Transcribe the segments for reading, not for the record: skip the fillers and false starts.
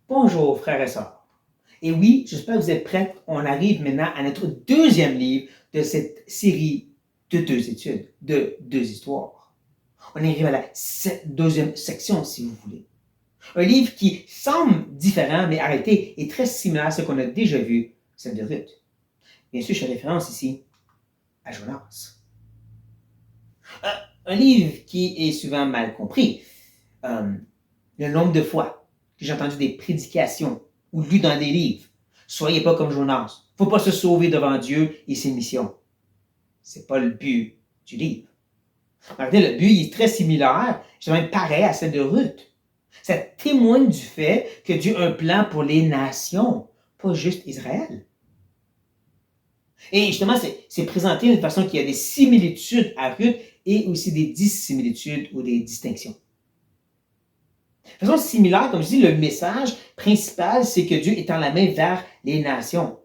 Bonjour frères et sœurs. Et oui, j'espère que vous êtes prêts. On arrive maintenant à notre deuxième livre de cette série de deux études, de deux histoires. On arrive à la deuxième section, si vous voulez. Un livre qui semble différent, mais en réalité est très similaire à ce qu'on a déjà vu, celle de Ruth. Bien sûr, je fais référence ici à Jonas. Un livre qui est souvent mal compris. Le nombre de fois que j'ai entendu des prédications ou lu dans des livres. Soyez pas comme Jonas. Faut pas se sauver devant Dieu et ses missions. C'est pas le but du livre. Regardez, le but il est très similaire, je même pareil à celle de Ruth. Ça témoigne du fait que Dieu a un plan pour les nations, pas juste Israël. Et justement, c'est présenté d'une façon qu'il y a des similitudes à Ruth et aussi des dissimilitudes ou des distinctions. De façon similaire, comme je dis, le message principal, c'est que Dieu étend la main vers les nations.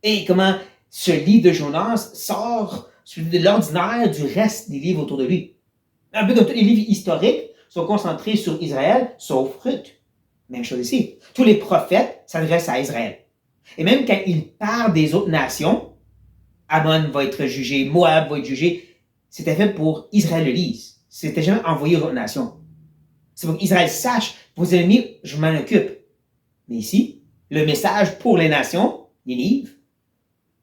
Et comment ce livre de Jonas sort de l'ordinaire du reste des livres autour de lui. Un peu comme tous les livres historiques sont concentrés sur Israël, sauf Ruth. Même chose ici. Tous les prophètes s'adressent à Israël. Et même quand ils parlent des autres nations, Ammon va être jugé, Moab va être jugé, c'était fait pour Israël le lise. C'était jamais envoyé aux autres nations. C'est pour qu'Israël sache, vos ennemis, je m'en occupe. Mais ici, le message pour les nations, les livres,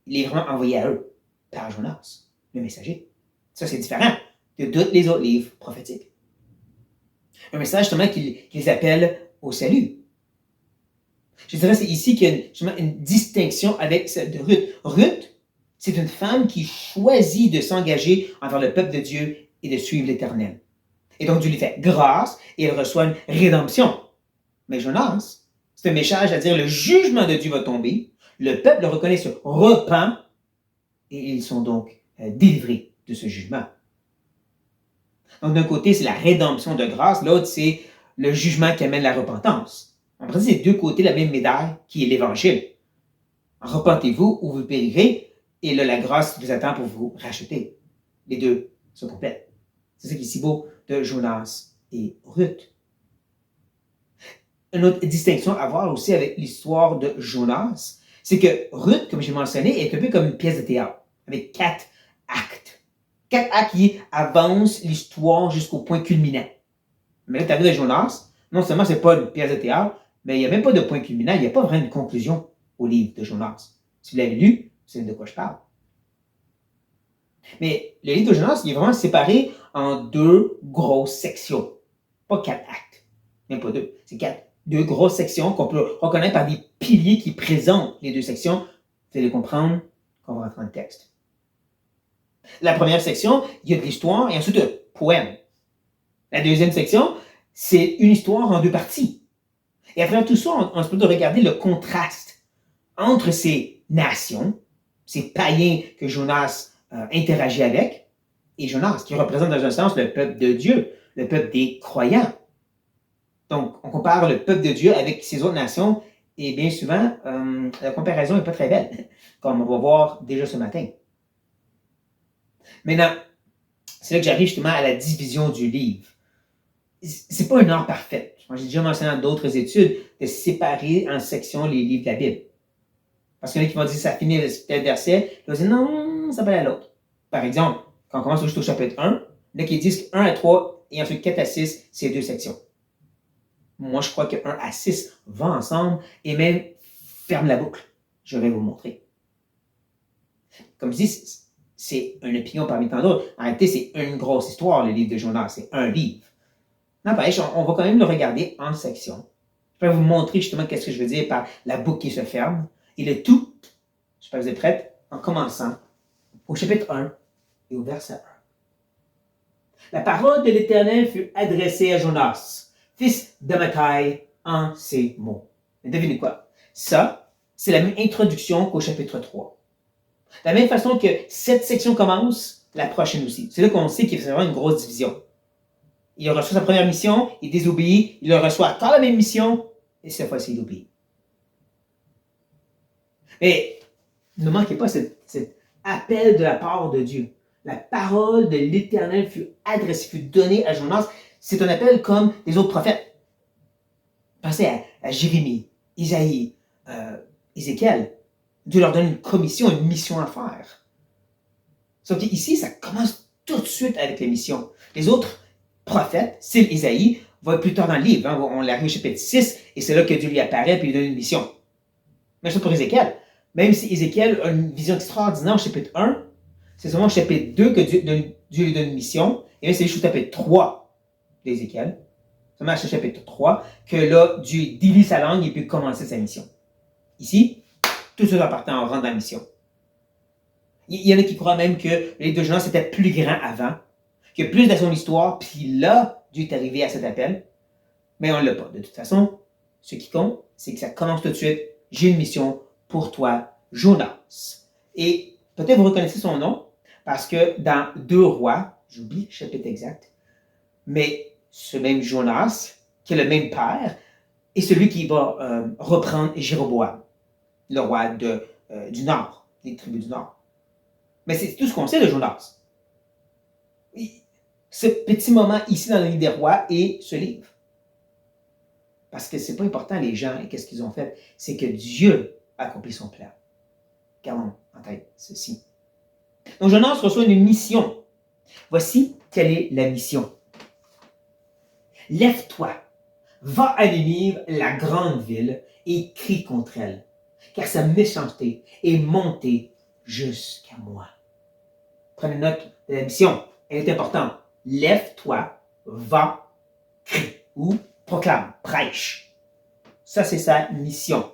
il est vraiment envoyé à eux, par Jonas, le messager. Ça, c'est différent de tous les autres livres prophétiques. Un message justement qui les appelle au salut. Je dirais c'est ici qu'il y a une distinction avec celle de Ruth. Ruth, c'est une femme qui choisit de s'engager envers le peuple de Dieu et de suivre l'Éternel. Et donc Dieu lui fait grâce et elle reçoit une rédemption. Mais Jonas, c'est un message à dire le jugement de Dieu va tomber, le peuple le reconnaît, se repent et ils sont donc délivrés de ce jugement. Donc d'un côté, c'est la rédemption de grâce, l'autre, c'est le jugement qui amène la repentance. En vrai, c'est deux côtés de la même médaille qui est l'Évangile. Repentez-vous ou vous périrez, et là, la grâce vous attend pour vous racheter. Les deux se complètent. C'est ça qui est si beau de Jonas et Ruth. Une autre distinction à voir aussi avec l'histoire de Jonas, c'est que Ruth, comme j'ai mentionné, est un peu comme une pièce de théâtre, avec 4 actes. 4 actes qui avancent l'histoire jusqu'au point culminant. Mais là, tu arrives à Jonas, non seulement ce n'est pas une pièce de théâtre, mais il n'y a même pas de point culminant, il n'y a pas vraiment de conclusion au livre de Jonas. Si vous l'avez lu, vous savez de quoi je parle. Mais le livre de Jonas, il est vraiment séparé en 2 grosses sections. Pas 4 actes, même pas 2, c'est 2 grosses sections qu'on peut reconnaître par des piliers qui présentent les 2 sections. Vous allez comprendre quand on va rentrer dans le texte. La première section, il y a de l'histoire et ensuite un poème. La deuxième section, c'est une histoire en 2 parties. Et après tout ça, on se peut regarder le contraste entre ces nations, ces païens que Jonas interagit avec, et Jonas, qui représente dans un sens le peuple de Dieu, le peuple des croyants. Donc, on compare le peuple de Dieu avec ces autres nations, et bien souvent, la comparaison n'est pas très belle, comme on va voir déjà ce matin. Maintenant, c'est là que j'arrive justement à la division du livre. C'est pas un art parfait. J'ai déjà mentionné dans d'autres études de séparer en sections les livres de la Bible. Parce qu'il y en a qui vont dire ça finit tel verset, ils vont dire non, ça va aller à l'autre. Par exemple, quand on commence juste au chapitre 1, il y en a qui disent que 1 à 3 et ensuite 4 à 6, c'est 2 sections. Moi, je crois que 1 à 6 vont ensemble et même ferme la boucle. Je vais vous montrer. Comme je dis, c'est une opinion parmi tant d'autres. En réalité, c'est une grosse histoire, le livre de Jonas. C'est un livre. N'empêche, on va quand même le regarder en sections. Je vais vous montrer justement qu'est-ce que je veux dire par la boucle qui se ferme. Et le tout, je sais pas si vous êtes prêts, en commençant au chapitre 1 et au verset 1. La parole de l'Éternel fut adressée à Jonas, fils d'Amittai, en ces mots. Et devinez quoi? Ça, c'est la même introduction qu'au chapitre 3. De la même façon que cette section commence, la prochaine aussi. C'est là qu'on sait qu'il y a vraiment une grosse division. Il reçoit sa première mission, il désobéit, il reçoit encore la même mission, et cette fois-ci, il obéit. Mais ne manquez pas cet appel de la part de Dieu. La parole de l'Éternel fut adressée, fut donnée à Jonas. C'est un appel comme les autres prophètes. Pensez à Jérémie, Isaïe, Ézéchiel. Dieu leur donne une commission, une mission à faire. Sauf qu'ici, ça commence tout de suite avec les missions. Les autres prophètes, style Isaïe, va être plus tard dans le livre. Hein, on l'arrive au chapitre 6, et c'est là que Dieu lui apparaît et lui donne une mission. Même chose pour Ézéchiel. Même si Ézéchiel a une vision extraordinaire au chapitre 1, c'est seulement au chapitre 2 que Dieu lui donne une mission. Et là, c'est juste au chapitre 3 d'Ézéchiel, seulement au chapitre 3, que là, Dieu délie sa langue et peut commencer sa mission. Ici, tout ça appartient en rang de la mission. Il y en a qui croient même que le livre de Jonas était plus grand avant, qu'il y a plus de son histoire, puis là, Dieu est arrivé à cet appel. Mais on ne l'a pas. De toute façon, ce qui compte, c'est que ça commence tout de suite. J'ai une mission pour toi, Jonas. Et peut-être vous reconnaissez son nom, parce que dans 2 Rois, j'oublie le chapitre exact, mais ce même Jonas, qui est le même père, est celui qui va reprendre Jéroboam, le roi du Nord, des tribus du Nord. Mais c'est tout ce qu'on sait de Jonas. Ce petit moment ici dans le livre des rois et ce livre. Parce que c'est pas important les gens et qu'est-ce qu'ils ont fait, c'est que Dieu a accompli son plan. Gardons en tête ceci. Donc Jonas reçoit une mission. Voici quelle est la mission. Lève-toi, va à Ninive, la grande ville, et crie contre elle, car sa méchanceté est montée jusqu'à moi. Prenez note de la mission, elle est importante. Lève-toi, va, crie, ou proclame, prêche. Ça, c'est sa mission.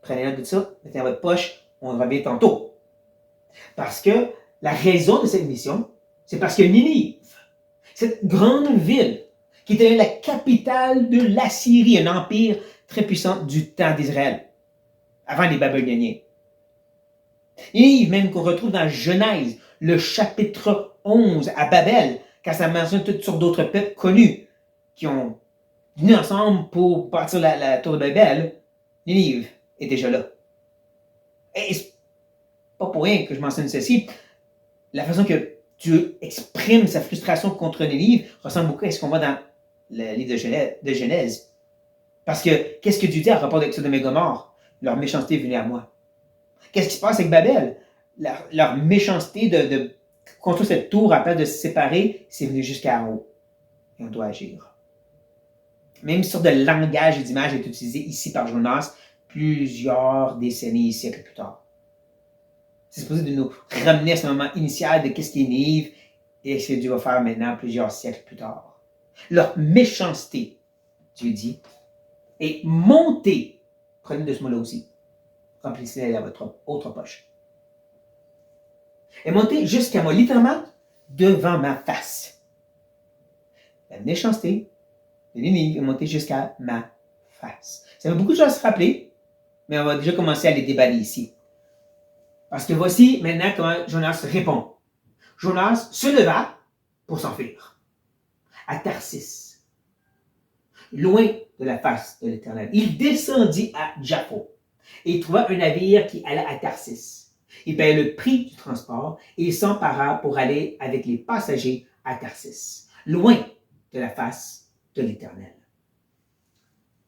Prenez note de ça, mettez dans votre poche, on revient tantôt. Parce que la raison de cette mission, c'est parce que Ninive, cette grande ville, qui était la capitale de l'Assyrie, un empire très puissant du temps d'Israël, avant les Babyloniens. Ninive, même qu'on retrouve dans Genèse, le chapitre 11 à Babel, quand ça mentionne toutes sortes d'autres peuples connus qui ont venu ensemble pour bâtir la tour de Babel, Ninive est déjà là. Et c'est pas pour rien que je mentionne ceci. La façon que Dieu exprime sa frustration contre Ninive ressemble beaucoup à ce qu'on voit dans le livre de Genèse. Parce que, qu'est-ce que Dieu dit à rapport avec Sodome et Gomorrhe? Leur méchanceté est venue à moi. Qu'est-ce qui se passe avec Babel? Leur méchanceté de construire cette tour à place de se séparer, c'est venu jusqu'à en haut. Et on doit agir. Même sorte de langage et d'image est utilisé ici par Jonas plusieurs décennies, siècles plus tard. C'est supposé de nous ramener à ce moment initial de qu'est-ce qui est Ninive et ce que Dieu va faire maintenant plusieurs siècles plus tard. Leur méchanceté, Dieu dit, est montée. Prenez de ce mot-là aussi. Remplissez-la dans votre autre poche. Est montée jusqu'à moi, littéralement, devant ma face. La méchanceté de Ninive est montée jusqu'à ma face. Ça fait beaucoup de choses à se rappeler, mais on va déjà commencer à les déballer ici. Parce que voici maintenant comment Jonas répond. Jonas se leva pour s'enfuir à Tarsis, loin de la face de l'Éternel. Il descendit à Jaffo et trouva un navire qui allait à Tarsis. Il paya le prix du transport et il s'empara pour aller avec les passagers à Tarsis, loin de la face de l'Éternel.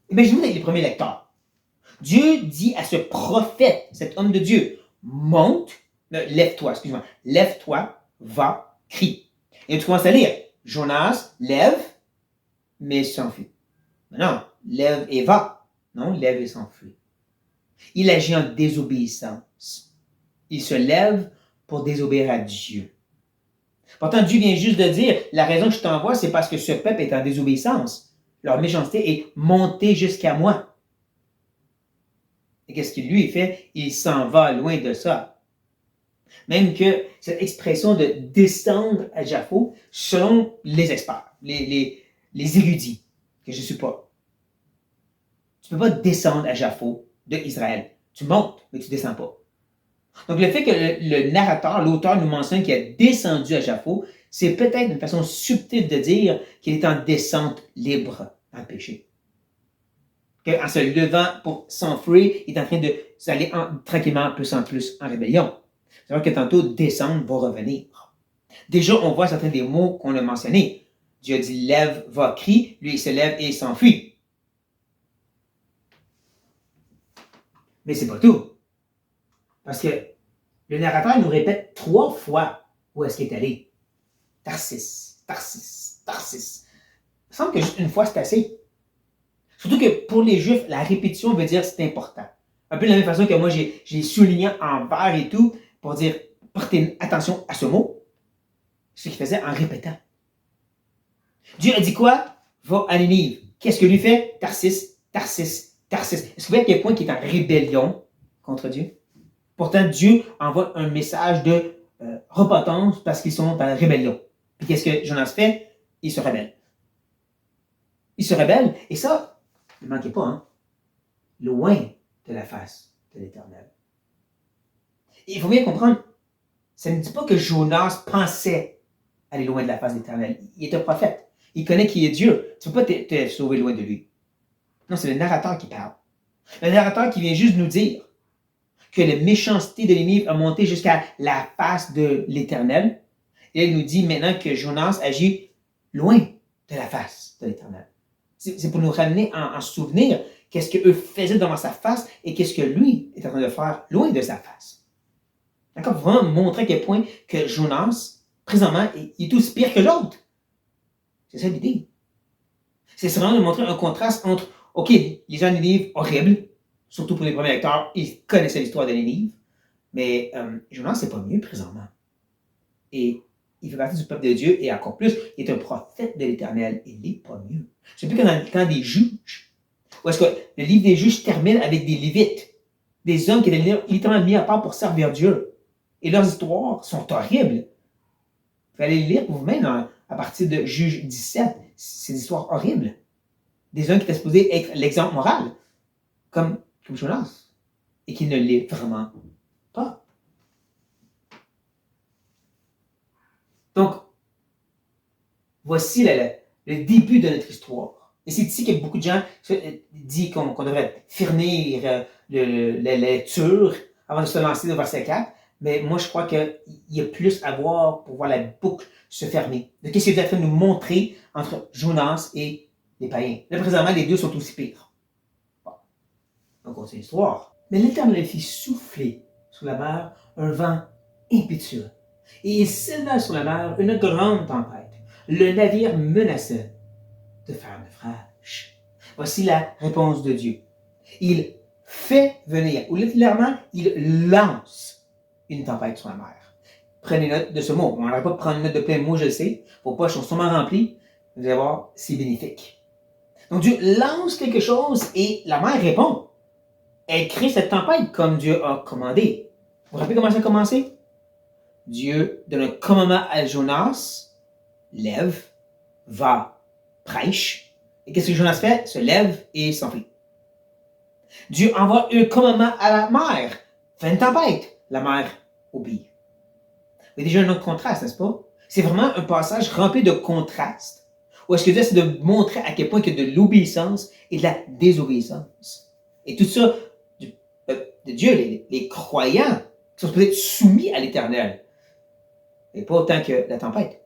Imaginez les premiers lecteurs. Dieu dit à ce prophète, cet homme de Dieu, monte, lève-toi, excuse-moi, lève-toi, va, crie. Et tu commences à lire, Jonas lève, mais s'enfuit. Non, lève et va. Non, lève et s'enfuit. Il agit en désobéissance. Il se lève pour désobéir à Dieu. Pourtant, Dieu vient juste de dire, la raison que je t'envoie, c'est parce que ce peuple est en désobéissance. Leur méchanceté est montée jusqu'à moi. Et qu'est-ce qu'il lui fait? Il s'en va loin de ça. Même que cette expression de descendre à Jaffo, selon les experts, les érudits, que je ne suis pas, tu ne peux pas descendre à Jaffo de Israël. Tu montes, mais tu ne descends pas. Donc le fait que le narrateur, l'auteur nous mentionne qu'il a descendu à Jaffo, c'est peut-être une façon subtile de dire qu'il est en descente libre dans le péché. En se levant pour s'enfuir, il est en train de s'aller tranquillement plus en plus en rébellion. C'est vrai que tantôt, descendre va revenir. Déjà, on voit certains des mots qu'on a mentionnés. Dieu a dit lève, va, crie. Lui, il se lève et il s'enfuit. Mais c'est pas tout. Parce que le narrateur nous répète 3 fois où est-ce qu'il est allé. Tarsis, Tarsis, Tarsis. Il me semble que juste une fois, c'est assez. Surtout que pour les Juifs, la répétition veut dire c'est important. Un peu de la même façon que moi, j'ai souligné en vert et tout pour dire portez attention à ce mot. Ce qu'il faisait en répétant. Dieu a dit quoi? Va à Ninive. Qu'est-ce que lui fait? Tarsis, Tarsis, Tarsis. Est-ce que vous voyez à quel point il est en rébellion contre Dieu? Pourtant, Dieu envoie un message de repentance parce qu'ils sont en rébellion. Puis qu'est-ce que Jonas fait? Il se rebelle. Il se rebelle. Et ça, ne manquez pas, hein? Loin de la face de l'Éternel. Il faut bien comprendre, ça ne dit pas que Jonas pensait aller loin de la face de l'Éternel. Il est un prophète. Il connaît qui est Dieu. Tu ne peux pas te sauver loin de lui. Non, c'est le narrateur qui parle. Le narrateur qui vient juste nous dire que la méchanceté de Ninive a monté jusqu'à la face de l'Éternel. Et il nous dit maintenant que Jonas agit loin de la face de l'Éternel. C'est pour nous ramener en souvenir qu'est-ce qu'eux faisaient devant sa face et qu'est-ce que lui est en train de faire loin de sa face. D'accord? Pour vraiment montrer à quel point que Jonas, présentement, il est aussi pire que l'autre. C'est ça l'idée. C'est vraiment de montrer un contraste entre, OK, les gens de Ninive, horribles, surtout pour les premiers lecteurs, ils connaissaient l'histoire de Ninive, mais Jonas, c'est pas mieux présentement. Et il fait partie du peuple de Dieu, et encore plus, il est un prophète de l'Éternel. Il n'est pas mieux. C'est plus que dans le temps des juges. Où est-ce que le livre des juges termine avec des Lévites, des hommes qui étaient littéralement mis à part pour servir Dieu. Et leurs histoires sont horribles. Vous allez les lire pour vous-même à partir de Juge 17. C'est des histoires horribles. Des hommes qui étaient supposés être l'exemple moral, comme Jonas, et qui ne l'est vraiment pas. Donc, voici le début de notre histoire. Et c'est ici que beaucoup de gens disent qu'on devrait finir la lecture avant de se lancer dans le verset 4. Mais moi, je crois qu'il y a plus à voir pour voir la boucle se fermer. De qu'est-ce qu'il est en train de nous montrer entre Jonas et les païens. Là, présentement, les deux sont aussi pires. Bon. Donc, on sait l'histoire. Mais l'Éternel fit souffler sur la mer un vent impétueux. Et il s'éleva sur la mer une grande tempête. Le navire menaçait de faire naufrage. Voici la réponse de Dieu. Il fait venir, ou littéralement, il lance une tempête sur la mer. Prenez note de ce mot. On n'aurait pas de prendre note de plein de mots, je le sais. Vos poches sont sûrement remplies. Vous allez voir, c'est bénéfique. Donc Dieu lance quelque chose et la mer répond. Elle crée cette tempête comme Dieu a commandé. Vous vous rappelez comment ça a commencé? Dieu donne un commandement à Jonas. Lève, va, prêche. Et qu'est-ce que Jonas fait? Se lève et s'enfuit. Dieu envoie un commandement à la mer. Fais une tempête. La mer obéit. Il y a déjà un autre contraste, n'est-ce pas? C'est vraiment un passage rempli de contrastes. Où est-ce que Dieu essaie de montrer à quel point il y a de l'obéissance et de la désobéissance. Et tout ça, de Dieu, les croyants, qui sont supposés être soumis à l'Éternel. Et pas autant que la tempête.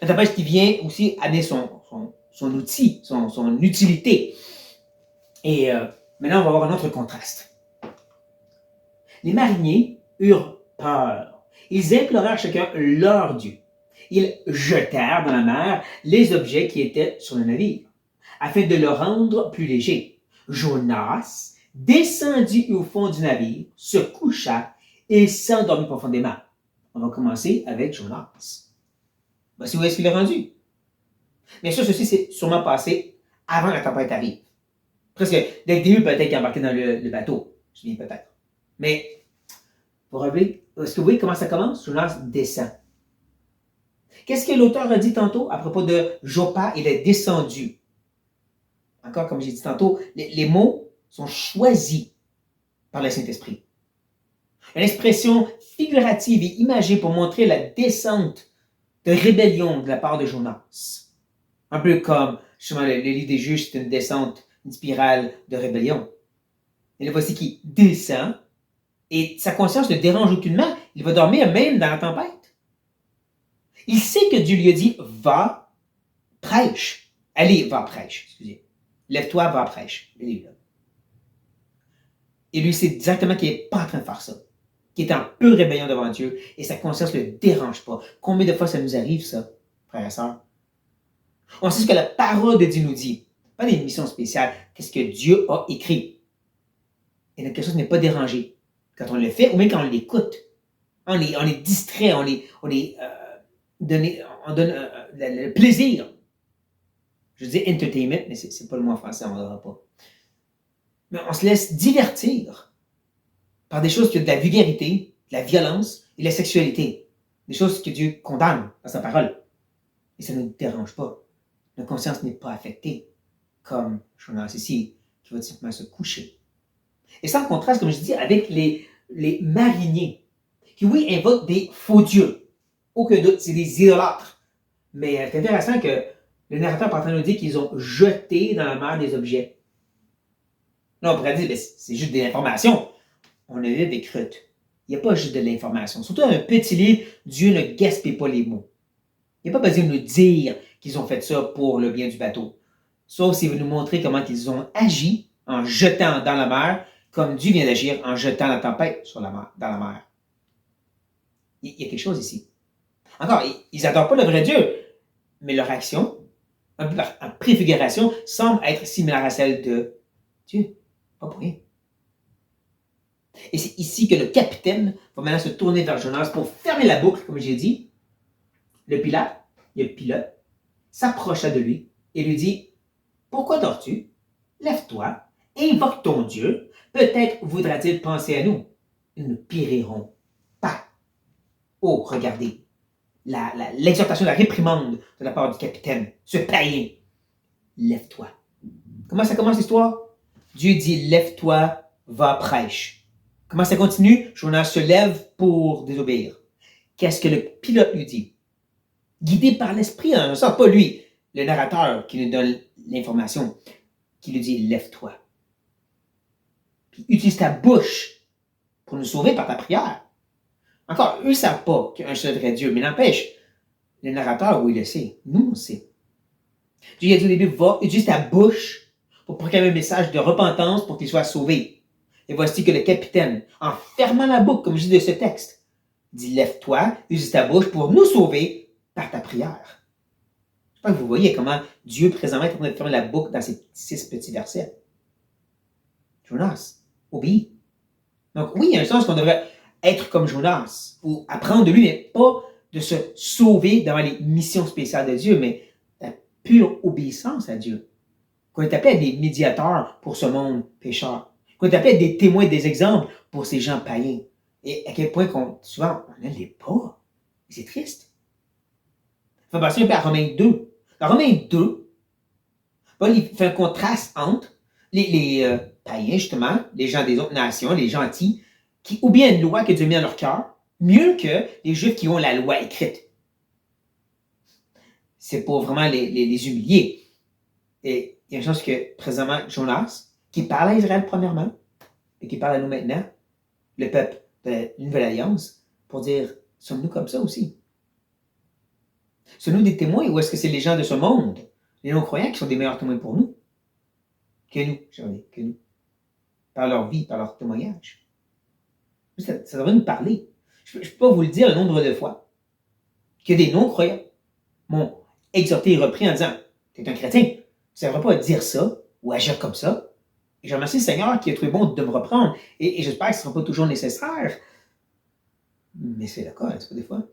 La tempête qui vient aussi amener son outil, son utilité. Et maintenant, on va voir un autre contraste. Les mariniers eurent peur. Ils implorèrent chacun leur Dieu. Ils jetèrent dans la mer les objets qui étaient sur le navire, afin de le rendre plus léger. Jonas descendit au fond du navire, se coucha et s'endormit profondément. On va commencer avec Jonas. Voici où est-ce qu'il est rendu. Bien sûr, ceci s'est sûrement passé avant que la tempête arrive. Presque dès le début, peut-être qu'il embarquait dans le bateau. Je dis peut-être. Mais, vous rappelez, est-ce que vous voyez comment ça commence? Jonas descend. Qu'est-ce que l'auteur a dit tantôt à propos de Joppa? Il est descendu. Encore, comme j'ai dit tantôt, les mots sont choisis par le Saint-Esprit. Une expression figurative et imagée pour montrer la descente de rébellion de la part de Jonas. Un peu comme, justement, le livre des Juges, c'est une descente, une spirale de rébellion. Et là, voici qu'il descend, et sa conscience ne dérange aucunement. Il va dormir même dans la tempête. Il sait que Dieu lui a dit, va, prêche. Allez, va, prêche, excusez. Lève-toi, va, prêche. Et lui sait exactement qu'il n'est pas en train de faire ça, qu'il est en pure rébellion devant Dieu et sa conscience ne le dérange pas. Combien de fois ça nous arrive, ça, frères et sœurs? On sait ce que la parole de Dieu nous dit, pas des missions spéciales, qu'est-ce que Dieu a écrit. Et notre quelque chose n'est pas dérangé quand on le fait ou même quand on l'écoute. On est distrait, on donne le plaisir. Je dis entertainment, mais c'est pas le mot en français, on ne l'aura pas. Mais on se laisse divertir par des choses qui ont de la vulgarité, de la violence et de la sexualité. Des choses que Dieu condamne dans sa parole. Et ça ne nous dérange pas. Notre conscience n'est pas affectée, comme Jonas ici, qui va simplement se coucher. Et ça en contraste, comme je dis, avec les mariniers, qui oui, invoquent des faux dieux. Aucun doute, c'est des idolâtres. Mais c'est intéressant que le narrateur est en train de nous dire qu'ils ont jeté dans la mer des objets. Là, on pourrait dire, ben, c'est juste de l'information. On a lu des croûtes. Il n'y a pas juste de l'information. Surtout dans un petit livre, Dieu ne gaspille pas les mots. Il n'y a pas besoin de nous dire qu'ils ont fait ça pour le bien du bateau. Sauf s'il veut nous montrer comment ils ont agi en jetant dans la mer, comme Dieu vient d'agir en jetant la tempête dans la mer. Il y a quelque chose ici. Encore, ils n'adorent pas le vrai Dieu, mais leur action, en préfiguration, semble être similaire à celle de Dieu. Pas pour rien. Et c'est ici que le capitaine va maintenant se tourner vers Jonas pour fermer la boucle, comme j'ai dit. Le pilote, s'approcha de lui et lui dit, « Pourquoi dors-tu? Lève-toi, invoque ton Dieu. Peut-être voudra-t-il penser à nous. Nous ne périrons pas. » Oh, regardez, l'exhortation, la réprimande de la part du capitaine, ce païen. Lève-toi. Comment ça commence l'histoire? Dieu dit, lève-toi, va prêche. Comment ça continue? Jonas se lève pour désobéir. Qu'est-ce que le pilote lui dit? Guidé par l'esprit, en un sens, pas lui, le narrateur qui nous donne l'information, qui lui dit, lève-toi. Puis utilise ta bouche pour nous sauver par ta prière. Encore, eux ne savent pas qu'il y a un seul vrai Dieu, mais n'empêche, le narrateur, oui, il le sait. Nous, on sait. Dieu a dit au début, va, utilise ta bouche pour proclamer un message de repentance pour qu'il soit sauvé. Et voici que le capitaine, en fermant la boucle, comme je dis de ce texte, dit, lève-toi, utilise ta bouche pour nous sauver par ta prière. Je pense que vous voyez comment Dieu présentement est en train de fermer la boucle dans ces 6 petits versets. Jonas, obéis. Donc oui, il y a un sens qu'on devrait être comme Jonas, ou apprendre de lui, mais pas de se sauver devant les missions spéciales de Dieu, mais la pure obéissance à Dieu. Qu'on est appelé à des médiateurs pour ce monde pécheur. Qu'on est appelé à des témoins, des exemples pour ces gens païens. Et à quel point souvent, on ne l'est pas. C'est triste. Il faut passer un peu à Romains 2. Dans Romains 2, Paul fait un contraste entre les païens, justement, les gens des autres nations, les gentils, qui oublient une loi que Dieu a mis dans leur cœur, mieux que les Juifs qui ont la loi écrite. C'est pour vraiment les humilier. Et il y a une chose que, présentement, Jonas, qui parle à Israël premièrement, et qui parle à nous maintenant, le peuple de la Nouvelle Alliance, pour dire, sommes-nous comme ça aussi? Sommes-nous des témoins ou est-ce que c'est les gens de ce monde, les non-croyants, qui sont des meilleurs témoins pour nous? Que nous. Par leur vie, par leur témoignage. Ça devrait nous parler. Je ne peux pas vous le dire le nombre de fois que des non-croyants m'ont exhorté et repris en disant, tu es un chrétien, tu ne devrais pas dire ça ou agir comme ça. Et je remercie le Seigneur qui a trouvé bon de me reprendre. Et j'espère que ce ne sera pas toujours nécessaire. Mais c'est le cas, n'est-ce pas, des fois?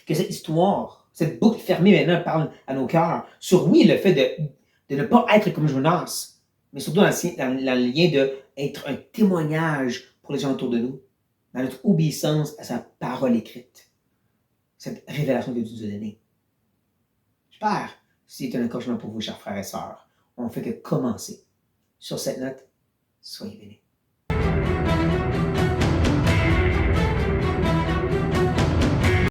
Que cette histoire, cette boucle fermée maintenant parle à nos cœurs sur, oui, le fait de ne pas être comme Jonas, mais surtout dans le lien d'être un témoignage pour les gens autour de nous, dans notre obéissance à sa parole écrite, cette révélation que Dieu nous a donnée. J'espère que c'est un encouragement pour vous, chers frères et sœurs. On ne fait que commencer. Sur cette note, soyez bénis.